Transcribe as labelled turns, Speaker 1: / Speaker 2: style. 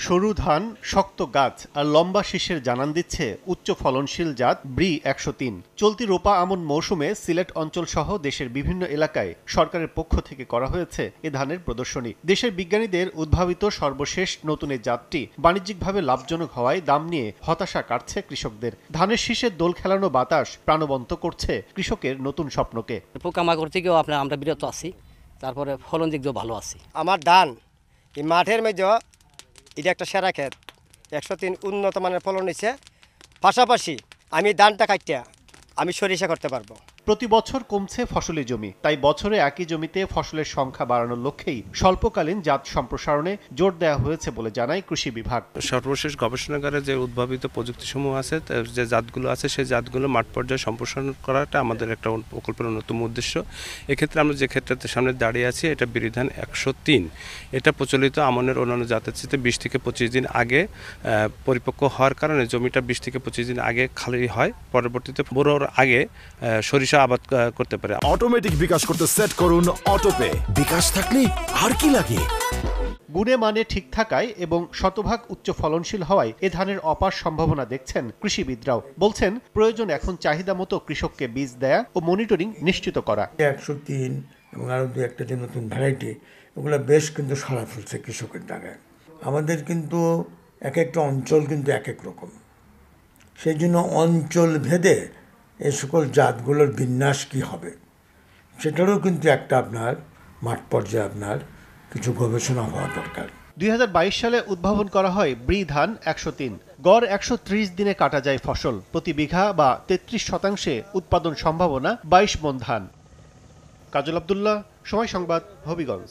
Speaker 1: সরু ধান, শক্ত গাছ আর লম্বা শীষের জানান দিচ্ছে উচ্চ ফলনশীল জাত ব্রি ১০৩। চলতি রোপা আমন মৌসুমে সিলেট অঞ্চল সহ দেশের বিভিন্ন এলাকায় সরকারের পক্ষ থেকে করা হয়েছে এ ধানের প্রদর্শনী। দেশের বিজ্ঞানীদের উদ্ভাবিত সর্বশেষ নতুন এই জাতটি বাণিজ্যিকভাবে লাভজনক হওয়ায় দাম নিয়ে হতাশা কাটছে কৃষকদের। ধানের শীষের দোল খেলানো বাতাস প্রাণবন্ত করছে কৃষকের নতুন স্বপ্নকে।
Speaker 2: পোকামাকড় থেকেও আমরা বিরত আছি, তারপরে ফলন দিক দিয়েও ভালো আছি।
Speaker 3: আমার ধান এই মাঠের মধ্যে এটা একটা সেরা ক্ষেত, ১০৩ উন্নত মানের ফলন নিচ্ছে। পাশাপাশি আমি ধানটা কাটিয়া আমি সরিষা করতে পারবো।
Speaker 1: প্রতি বছর কমছে ফসলি জমি, তাই বছরে একই জমিতে ফসলের সংখ্যা বাড়ানোর লক্ষ্যেই স্বল্পকালীন জাত সম্প্রসারণে জোর দেওয়া হয়েছে বলে জানায় কৃষি বিভাগ।
Speaker 4: সর্বশেষ গবেষণাগারে যে উদ্ভাবিত প্রযুক্তিসমূহ আছে, যে জাতগুলো আছে, সেই জাতগুলো মাঠ পর্যায়ে সম্প্রসারণ করাটা আমাদের একটা প্রকল্পের অন্যতম উদ্দেশ্য। এক্ষেত্রে আমরা যে ক্ষেত্রে সামনে দাঁড়িয়ে আছি, এটা বিরিধান ১০৩। এটা প্রচলিত আমনের অন্যান্য জাতের চেয়ে ২০ থেকে ২৫ দিন আগে পরিপক্ক হওয়ার কারণে জমিটা ২০ থেকে ২৫ দিন আগে খালি হয়, পরবর্তীতে বোরোর আগে সরিষা আবাদ করতে পারে।
Speaker 5: অটোমেটিক বিকাশ করতে সেট করুন অটোপে। বিকাশ থাকলে আর কি লাগে।
Speaker 1: গুণে মানে ঠিক থাকায় এবং শতভাগ উচ্চ ফলনশীল হওয়ায় এ ধানের অপার সম্ভাবনা দেখছেন কৃষিবিদরাও। বলছেন প্রয়োজন এখন চাহিদা মতো কৃষককে বীজ দেয়া ও মনিটরিং নিশ্চিত করা।
Speaker 6: ১০৩ এবং আরও দু একটা যে নতুন ভ্যারাইটি, ওগুলো বেশ কিন্তু সাড়া ফেলছে কৃষকের ডাগায়। আমাদের কিন্তু এক একটা অঞ্চল কিন্তু এক এক রকম, সেই জন্য অঞ্চল ভেদে এই সকল জাতগুলোর বিন্যাস কী হবে সেটারও কিন্তু একটা আপনার মাঠ পর্যায়ে আপনার কিছু গবেষণা হওয়া দরকার।
Speaker 1: ২০২২ সালে উদ্ভাবন করা হয় ব্রি ধান ১০৩। গড় ১৩০ দিনে কাটা যায় ফসল। প্রতি বিঘা বা ৩৩% উৎপাদন সম্ভাবনা ২২ মণ ধান। কাজল আব্দুল্লাহ, সময় সংবাদ, হবিগঞ্জ।